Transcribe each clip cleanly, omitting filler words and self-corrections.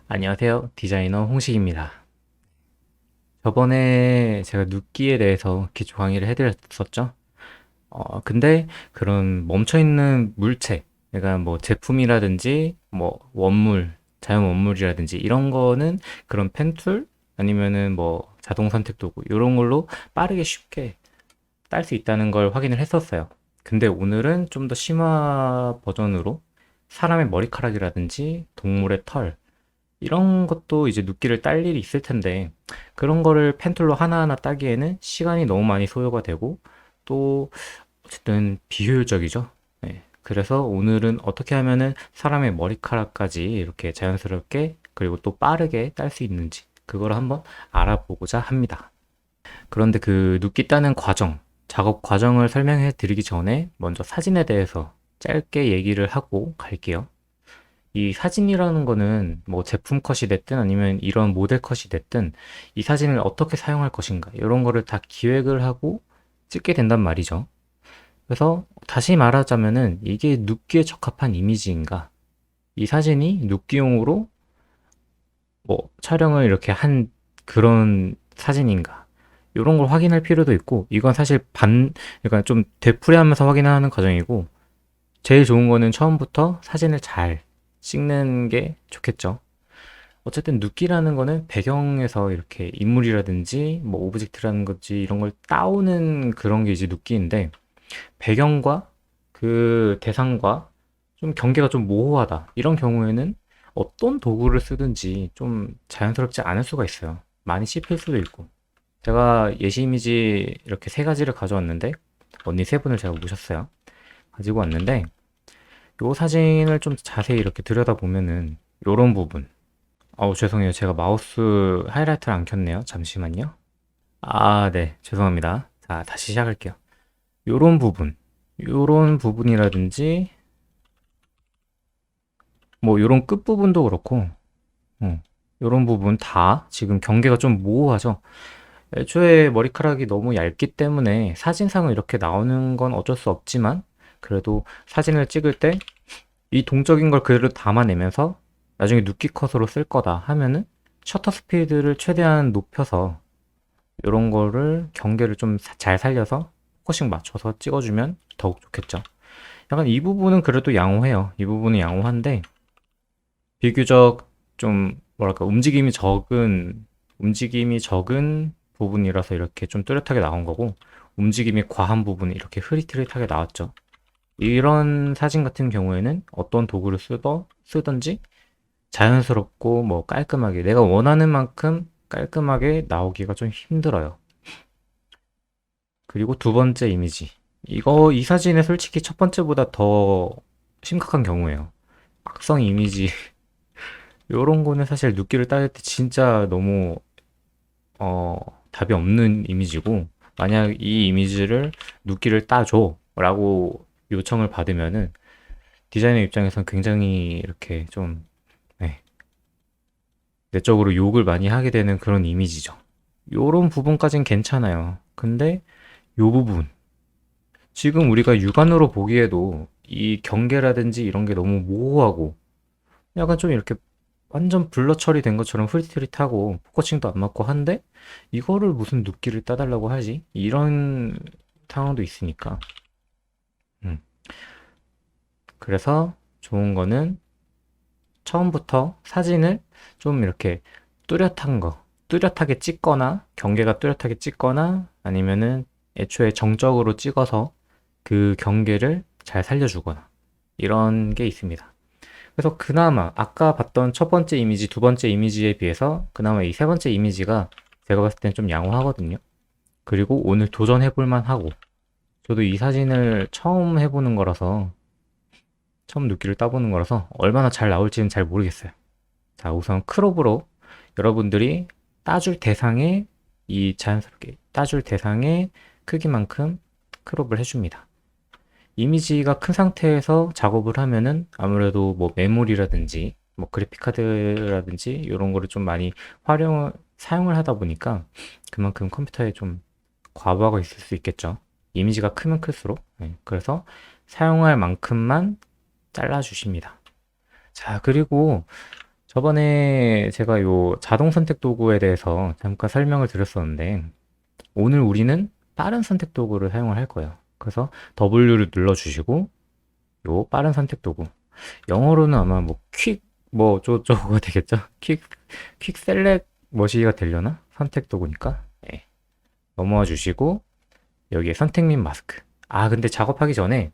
안녕하세요. 디자이너 홍식입니다. 저번에 제가 눕기에 대해서 기초 강의를 해드렸었죠. 근데 그런 멈춰있는 물체, 그러니까 뭐 제품이라든지 뭐 원물, 자연 원물이라든지 이런 거는 그런 펜툴 아니면은 뭐 자동 선택 도구 이런 걸로 빠르게 쉽게 딸 수 있다는 걸 확인을 했었어요. 근데 오늘은 좀 더 심화 버전으로 사람의 머리카락이라든지 동물의 털 이런 것도 이제 눕기를 딸 일이 있을 텐데 그런 거를 펜툴로 하나하나 따기에는 시간이 너무 많이 소요가 되고 또 어쨌든 비효율적이죠. 네. 그래서 오늘은 어떻게 하면은 사람의 머리카락까지 이렇게 자연스럽게 그리고 또 빠르게 딸 수 있는지 그걸 한번 알아보고자 합니다. 그런데 그 눕기 따는 과정, 작업 과정을 설명해 드리기 전에 먼저 사진에 대해서 짧게 얘기를 하고 갈게요. 이 사진이라는 거는 뭐 제품 컷이 됐든 아니면 이런 모델 컷이 됐든 이 사진을 어떻게 사용할 것인가 이런 거를 다 기획을 하고 찍게 된단 말이죠. 그래서 다시 말하자면은 이게 눕기에 적합한 이미지인가? 이 사진이 눕기용으로 뭐 촬영을 이렇게 한 그런 사진인가? 이런 걸 확인할 필요도 있고 이건 사실 그러니까 좀 되풀이하면서 확인하는 과정이고 제일 좋은 거는 처음부터 사진을 잘 찍는 게 좋겠죠. 어쨌든 눕기라는 거는 배경에서 이렇게 인물이라든지 뭐 오브젝트라는 거지 이런 걸 따오는 그런 게 이제 눕기인데 배경과 그 대상과 좀 경계가 좀 모호하다. 이런 경우에는 어떤 도구를 쓰든지 좀 자연스럽지 않을 수가 있어요. 많이 씹힐 수도 있고. 제가 예시 이미지 이렇게 세 가지를 가져왔는데 언니 세 분을 제가 모셨어요. 가지고 왔는데 요 사진을 좀 자세히 이렇게 들여다보면은 요런 부분 죄송해요. 제가 마우스 하이라이트를 안 켰네요. 잠시만요. 네. 죄송합니다. 자, 다시 시작할게요. 요런 부분, 요런 부분이라든지, 뭐, 요런 끝부분도 그렇고, 요런 부분 다 지금 경계가 좀 모호하죠. 애초에 머리카락이 너무 얇기 때문에 사진상은 이렇게 나오는 건 어쩔 수 없지만, 그래도 사진을 찍을 때 이 동적인 걸 그대로 담아내면서 나중에 눕기 컷으로 쓸 거다 하면은 셔터 스피드를 최대한 높여서 이런 거를 경계를 좀 잘 살려서 포커싱 맞춰서 찍어주면 더욱 좋겠죠. 약간 이 부분은 그래도 양호해요. 이 부분은 양호한데 비교적 좀 뭐랄까 움직임이 적은 부분이라서 이렇게 좀 뚜렷하게 나온 거고 움직임이 과한 부분이 이렇게 흐릿흐릿하게 나왔죠. 이런 사진 같은 경우에는 어떤 도구를 쓰든지 자연스럽고 뭐 깔끔하게 내가 원하는 만큼 깔끔하게 나오기가 좀 힘들어요. 그리고 두 번째 이미지. 이 사진에 솔직히 첫 번째보다 더 심각한 경우예요. 악성 이미지. 요런 거는 사실 눕기를 따를 때 진짜 너무, 어, 답이 없는 이미지고, 만약 이 이미지를 눕기를 따줘. 라고 요청을 받으면은 디자이너 입장에서는 굉장히 이렇게 좀, 네, 내적으로 욕을 많이 하게 되는 그런 이미지죠. 요런 부분까진 괜찮아요. 근데 요 부분, 지금 우리가 육안으로 보기에도 이 경계라든지 이런 게 너무 모호하고 약간 좀 이렇게 완전 블러 처리된 것처럼 흐릿흐릿하고 포커싱도 안 맞고 한데 이거를 무슨 눕기를 따달라고 하지? 이런 상황도 있으니까. 음. 그래서 좋은 거는 처음부터 사진을 좀 이렇게 뚜렷한 거, 뚜렷하게 찍거나 경계가 뚜렷하게 찍거나 아니면은 애초에 정적으로 찍어서 그 경계를 잘 살려주거나 이런 게 있습니다. 그래서 그나마 아까 봤던 첫 번째 이미지, 두 번째 이미지에 비해서 그나마 이 세 번째 이미지가 제가 봤을 땐 좀 양호하거든요. 그리고 오늘 도전해볼 만하고 저도 이 사진을 처음 해보는 거라서 처음 눕기를 따보는 거라서 얼마나 잘 나올지는 잘 모르겠어요. 자, 우선 크롭으로 여러분들이 따줄 대상의 자연스럽게 따줄 대상의 크기만큼 크롭을 해줍니다. 이미지가 큰 상태에서 작업을 하면은 아무래도 뭐 메모리라든지 뭐 그래픽 카드라든지 이런 거를 좀 많이 사용을 하다 보니까 그만큼 컴퓨터에 좀 과부하가 있을 수 있겠죠. 이미지가 크면 클수록. 네, 그래서 사용할 만큼만 잘라 주십니다. 자, 그리고 저번에 제가 요 자동 선택 도구에 대해서 잠깐 설명을 드렸었는데, 오늘 우리는 빠른 선택 도구를 사용을 할 거예요. 그래서 W를 눌러주시고, 요 빠른 선택 도구. 영어로는 아마 뭐 퀵, 뭐 어쩌고저쩌고가 되겠죠? 퀵 셀렉 머시기가 되려나? 선택 도구니까. 네. 넘어와 주시고, 여기에 선택 및 마스크. 아, 근데 작업하기 전에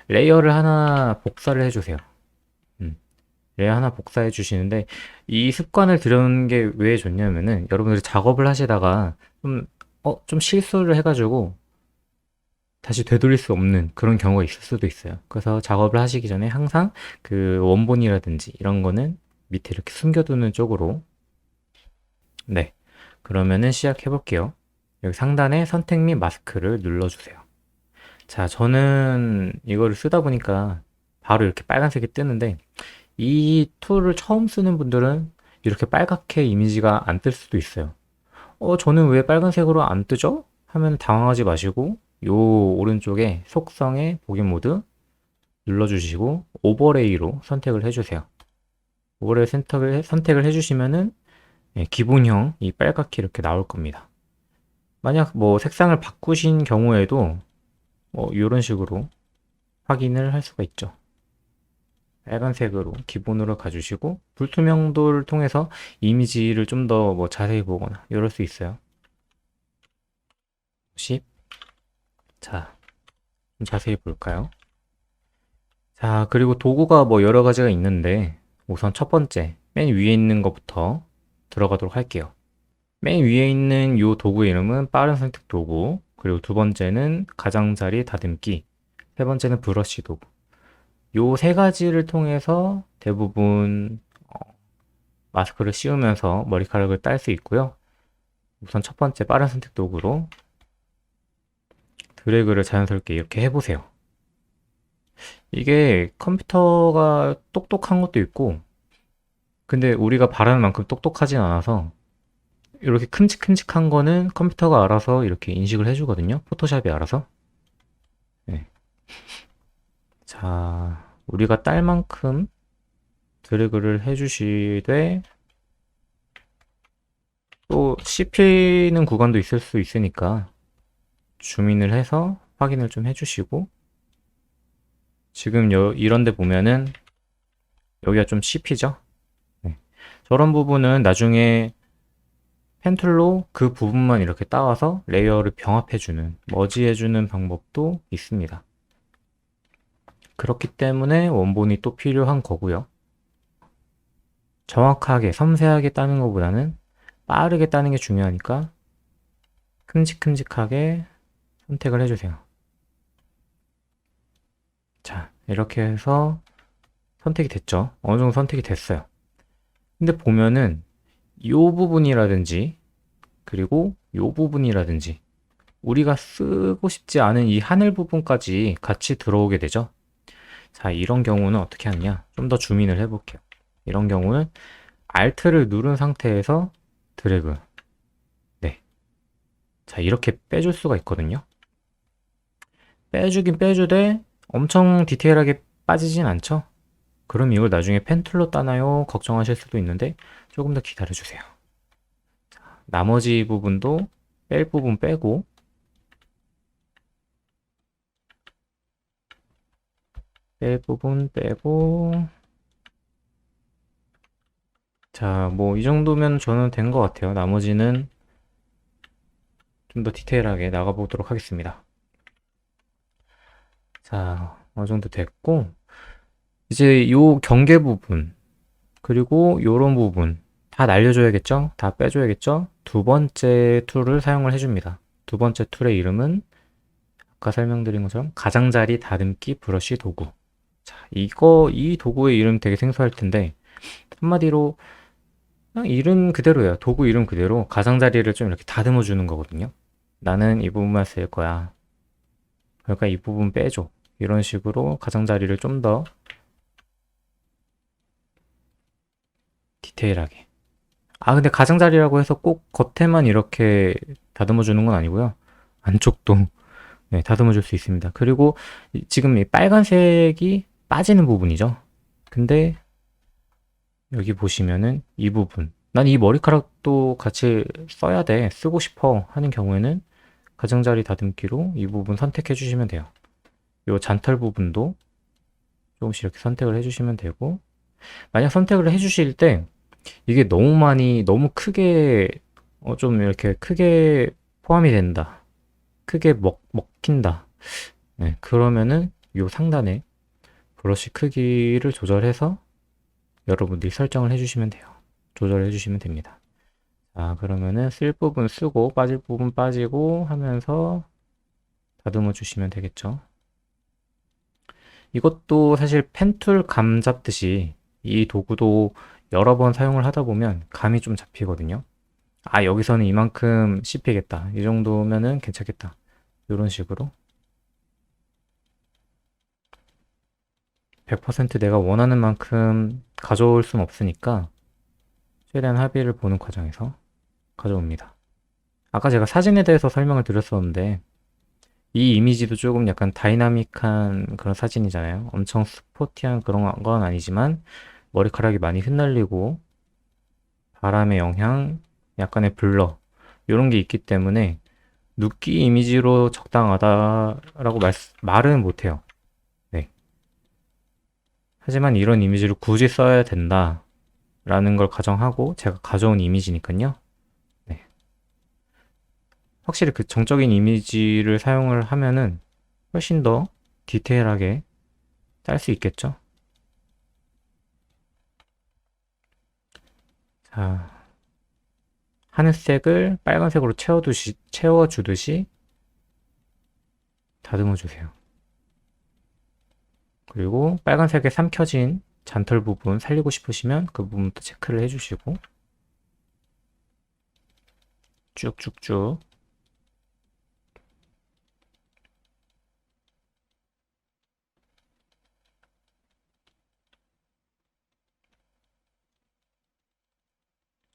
레이어를 하나 복사를 해주세요. 레이어 하나 복사해 주시는데, 이 습관을 들여는 게 왜 좋냐면은, 여러분들이 작업을 하시다가 좀 실수를 해가지고 다시 되돌릴 수 없는 그런 경우가 있을 수도 있어요. 그래서 작업을 하시기 전에 항상 그 원본이라든지 이런 거는 밑에 이렇게 숨겨두는 쪽으로. 네. 그러면은 시작해 볼게요. 여기 상단에 선택 및 마스크를 눌러주세요. 자, 저는 이거를 쓰다 보니까 바로 이렇게 빨간색이 뜨는데, 이 툴을 처음 쓰는 분들은 이렇게 빨갛게 이미지가 안 뜰 수도 있어요. 저는 왜 빨간색으로 안 뜨죠? 하면 당황하지 마시고, 요 오른쪽에 속성의 복원 모드 눌러주시고 오버레이로 선택을 해주세요. 오버레이 선택을 해주시면은 기본형 이 빨갛게 이렇게 나올 겁니다. 만약 뭐 색상을 바꾸신 경우에도 이런 식으로 확인을 할 수가 있죠. 빨간색으로 기본으로 가주시고 불투명도를 통해서 이미지를 좀 더 뭐 자세히 보거나 이럴 수 있어요. 10. 자, 좀 자세히 볼까요? 자, 그리고 도구가 뭐 여러 가지가 있는데 우선 첫 번째 맨 위에 있는 것부터 들어가도록 할게요. 맨 위에 있는 이 도구 이름은 빠른 선택 도구, 그리고 두 번째는 가장자리 다듬기, 세 번째는 브러쉬 도구. 요 세 가지를 통해서 대부분 마스크를 씌우면서 머리카락을 딸 수 있고요. 우선 첫 번째 빠른 선택 도구로 드래그를 자연스럽게 이렇게 해보세요. 이게 컴퓨터가 똑똑한 것도 있고, 근데 우리가 바라는 만큼 똑똑하진 않아서 이렇게 큼직큼직한 거는 컴퓨터가 알아서 이렇게 인식을 해주거든요. 포토샵이 알아서. 네. 자, 우리가 딸 만큼 드래그를 해주시되 또 씹히는 구간도 있을 수 있으니까 줌인을 해서 확인을 좀 해주시고, 지금 이런 데 보면은 여기가 좀 씹히죠? 네. 저런 부분은 나중에 펜툴로 그 부분만 이렇게 따와서 레이어를 병합해주는, 머지해주는 방법도 있습니다. 그렇기 때문에 원본이 또 필요한 거고요. 정확하게 섬세하게 따는 것보다는 빠르게 따는 게 중요하니까 큼직큼직하게 선택을 해주세요. 자, 이렇게 해서 선택이 됐죠? 어느 정도 선택이 됐어요. 근데 보면은 이 부분이라든지 그리고 이 부분이라든지 우리가 쓰고 싶지 않은 이 하늘 부분까지 같이 들어오게 되죠. 자, 이런 경우는 어떻게 하느냐? 좀 더 줌인을 해볼게요. 이런 경우는 Alt를 누른 상태에서 드래그. 네. 자, 이렇게 빼줄 수가 있거든요. 빼주긴 빼주되 엄청 디테일하게 빠지진 않죠? 그럼 이걸 나중에 펜툴로 따나요? 걱정하실 수도 있는데 조금 더 기다려주세요. 자, 나머지 부분도 뺄 부분 빼고, 뺄 부분 빼고, 자, 뭐 이 정도면 저는 된 것 같아요. 나머지는 좀 더 디테일하게 나가보도록 하겠습니다. 자, 어느 정도 됐고, 이제 요 경계 부분, 그리고 요런 부분 다 날려줘야겠죠? 다 빼줘야겠죠? 두 번째 툴을 사용을 해줍니다. 두 번째 툴의 이름은 아까 설명드린 것처럼 가장자리 다듬기 브러쉬 도구. 자, 이 도구의 이름 되게 생소할 텐데, 한마디로 그냥 이름 그대로예요. 도구 이름 그대로 가장자리를 좀 이렇게 다듬어 주는 거거든요. 나는 이 부분만 쓸 거야. 그러니까 이 부분 빼줘. 이런 식으로 가장자리를 좀 더 디테일하게. 아, 근데 가장자리라고 해서 꼭 겉에만 이렇게 다듬어 주는 건 아니고요. 안쪽도 네, 다듬어 줄 수 있습니다. 그리고 지금 이 빨간색이 빠지는 부분이죠. 근데 여기 보시면은 이 부분. 난 이 머리카락도 같이 써야 돼. 쓰고 싶어 하는 경우에는 가장자리 다듬기로 이 부분 선택해 주시면 돼요. 요 잔털 부분도 조금씩 이렇게 선택을 해 주시면 되고, 만약 선택을 해 주실 때 이게 너무 많이, 너무 크게, 좀 이렇게 크게 포함이 된다. 크게 먹힌다. 네, 그러면은 요 상단에 브러쉬 크기를 조절해서 여러분들이 설정을 해주시면 돼요. 조절해 주시면 됩니다. 자, 그러면은 쓸 부분 쓰고 빠질 부분 빠지고 하면서 다듬어 주시면 되겠죠. 이것도 사실 펜툴 감 잡듯이 이 도구도 여러 번 사용을 하다 보면 감이 좀 잡히거든요. 아, 여기서는 이만큼 씹히겠다. 이 정도면은 괜찮겠다. 이런 식으로 100% 내가 원하는 만큼 가져올 순 없으니까 최대한 합의를 보는 과정에서 가져옵니다. 아까 제가 사진에 대해서 설명을 드렸었는데 이 이미지도 조금 약간 다이나믹한 그런 사진이잖아요. 엄청 스포티한 그런 건 아니지만 머리카락이 많이 흩날리고 바람의 영향, 약간의 블러 이런 게 있기 때문에 눕기 이미지로 적당하다라고 말은 못해요. 네. 하지만 이런 이미지를 굳이 써야 된다라는 걸 가정하고 제가 가져온 이미지니까요. 네. 확실히 그 정적인 이미지를 사용을 하면은 훨씬 더 디테일하게 짤 수 있겠죠. 자, 하늘색을 빨간색으로 채워주듯이 다듬어 주세요. 그리고 빨간색에 삼켜진 잔털 부분 살리고 싶으시면 그 부분도 체크를 해주시고 쭉쭉쭉.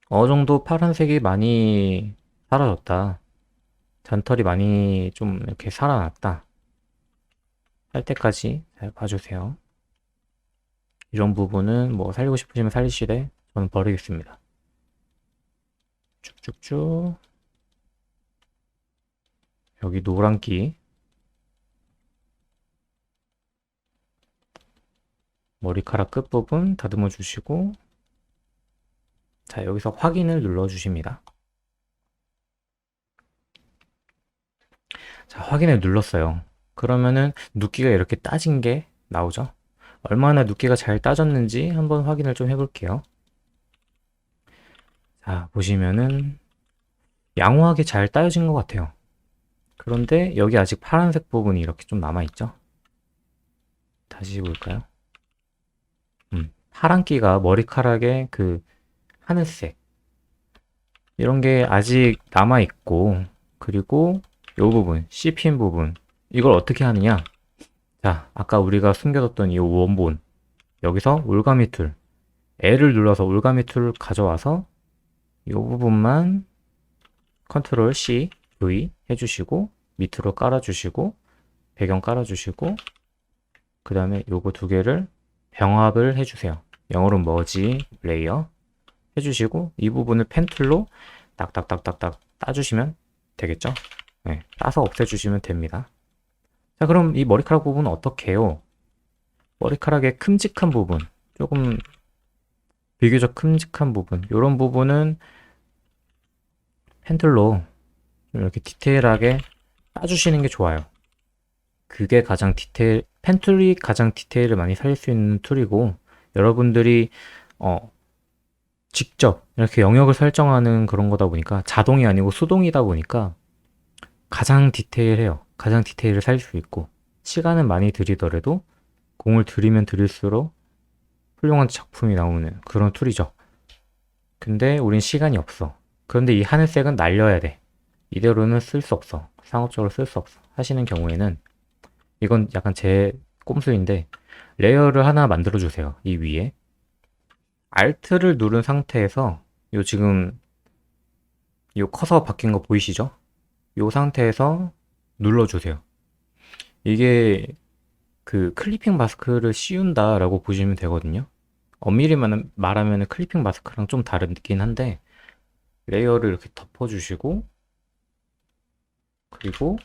어느 정도 파란색이 많이 사라졌다. 잔털이 많이 좀 이렇게 살아났다. 할 때까지 잘 봐주세요. 이런 부분은 뭐 살리고 싶으시면 살리시되 저는 버리겠습니다. 쭉쭉쭉. 여기 노란기 머리카락 끝부분 다듬어 주시고 자, 여기서 확인을 눌러 주십니다. 자, 확인을 눌렀어요. 그러면은 눕기가 이렇게 따진 게 나오죠. 얼마나 눕기가 잘 따졌는지 한번 확인을 좀 해볼게요. 자, 보시면은 양호하게 잘 따여진 것 같아요. 그런데 여기 아직 파란색 부분이 이렇게 좀 남아있죠. 다시 볼까요? 파란기가 머리카락의 그 하늘색 이런 게 아직 남아있고 그리고 요 부분 씹힌 부분 이걸 어떻게 하느냐. 자, 아까 우리가 숨겨뒀던 이 원본 여기서 올가미 툴 L을 눌러서 올가미 툴을 가져와서 이 부분만 컨트롤 C, V 해주시고 밑으로 깔아주시고 배경 깔아주시고 그 다음에 요거 두 개를 병합을 해주세요. 영어로 머지 레이어 해주시고 이 부분을 펜툴로 딱딱딱딱딱 따주시면 되겠죠? 네, 따서 없애주시면 됩니다. 자, 그럼 이 머리카락 부분은 어떻게 해요? 머리카락의 큼직한 부분, 조금 비교적 큼직한 부분, 이런 부분은 펜툴로 이렇게 디테일하게 따주시는 게 좋아요. 그게 가장 펜툴이 가장 디테일을 많이 살릴 수 있는 툴이고, 여러분들이, 직접 이렇게 영역을 설정하는 그런 거다 보니까, 자동이 아니고 수동이다 보니까, 가장 디테일해요. 가장 디테일을 살릴 수 있고, 시간은 많이 들이더라도, 공을 들이면 들일수록 훌륭한 작품이 나오는 그런 툴이죠. 근데 우린 시간이 없어. 그런데 이 하늘색은 날려야 돼. 이대로는 쓸 수 없어. 상업적으로 쓸 수 없어. 하시는 경우에는 이건 약간 제 꼼수인데 레이어를 하나 만들어 주세요. 이 위에 Alt를 누른 상태에서 요 지금 요 커서 바뀐 거 보이시죠? 요 상태에서 눌러 주세요. 이게 그 클리핑 마스크를 씌운다라고 보시면 되거든요. 엄밀히 말하면 클리핑 마스크랑 좀 다르긴 한데, 레이어를 이렇게 덮어주시고, 그리고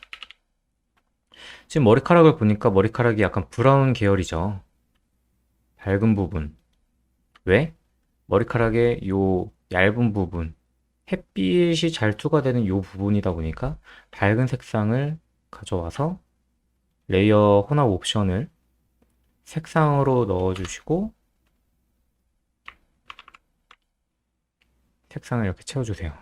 지금 머리카락을 보니까 머리카락이 약간 브라운 계열이죠. 밝은 부분. 왜? 머리카락의 요 얇은 부분, 햇빛이 잘 투과되는 요 부분이다 보니까 밝은 색상을 가져와서 레이어 혼합 옵션을 색상으로 넣어주시고 색상을 이렇게 채워주세요.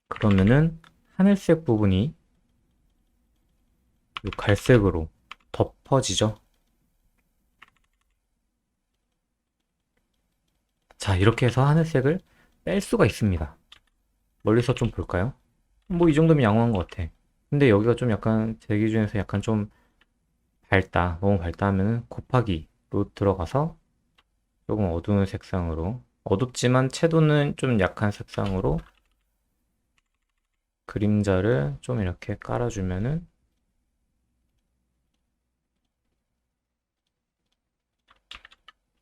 그러면은 하늘색 부분이 요 갈색으로 덮어지죠. 자, 이렇게 해서 하늘색을 뺄 수가 있습니다. 멀리서 좀 볼까요? 뭐 이 정도면 양호한 것 같아. 근데 여기가 좀 약간 제 기준에서 약간 좀 밝다, 너무 밝다 하면은 곱하기로 들어가서 조금 어두운 색상으로, 어둡지만 채도는 좀 약한 색상으로 그림자를 좀 이렇게 깔아주면은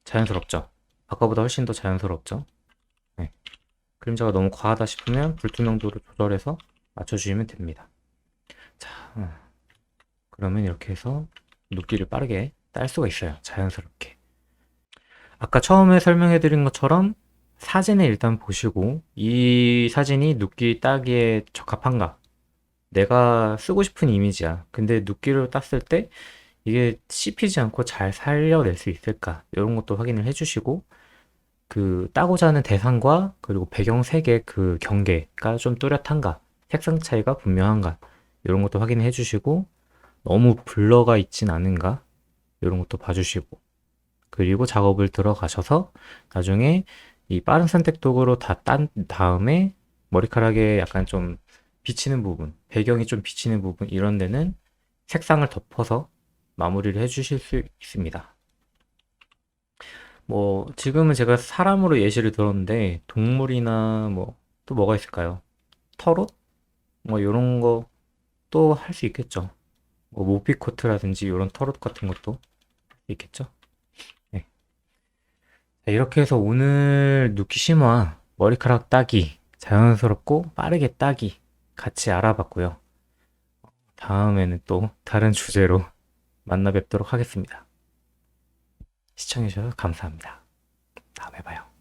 자연스럽죠? 아까보다 훨씬 더 자연스럽죠? 네. 그림자가 너무 과하다 싶으면 불투명도를 조절해서 맞춰주시면 됩니다. 자, 그러면 이렇게 해서 눕기를 빠르게 딸 수가 있어요. 자연스럽게. 아까 처음에 설명해드린 것처럼 사진을 일단 보시고 이 사진이 눕기 따기에 적합한가? 내가 쓰고 싶은 이미지야. 근데 눕기로 땄을 때 이게 씹히지 않고 잘 살려낼 수 있을까? 이런 것도 확인을 해주시고 그 따고자 하는 대상과 그리고 배경색의 그 경계가 좀 뚜렷한가? 색상 차이가 분명한가? 이런 것도 확인해 주시고 너무 블러가 있진 않은가? 이런 것도 봐주시고 그리고 작업을 들어가셔서 나중에 이 빠른 선택 도구로 다 딴 다음에 머리카락에 약간 좀 비치는 부분, 배경이 좀 비치는 부분 이런 데는 색상을 덮어서 마무리를 해 주실 수 있습니다. 뭐 지금은 제가 사람으로 예시를 들었는데 동물이나 뭐 또 뭐가 있을까요? 털옷? 뭐 이런 거 또 할 수 있겠죠. 뭐 모피코트라든지 이런 털옷 같은 것도 할 수 있겠죠. 네. 자, 이렇게 해서 오늘 누키시마 머리카락 따기 자연스럽고 빠르게 따기 같이 알아봤고요. 다음에는 또 다른 주제로 만나 뵙도록 하겠습니다. 시청해주셔서 감사합니다. 다음에 봐요.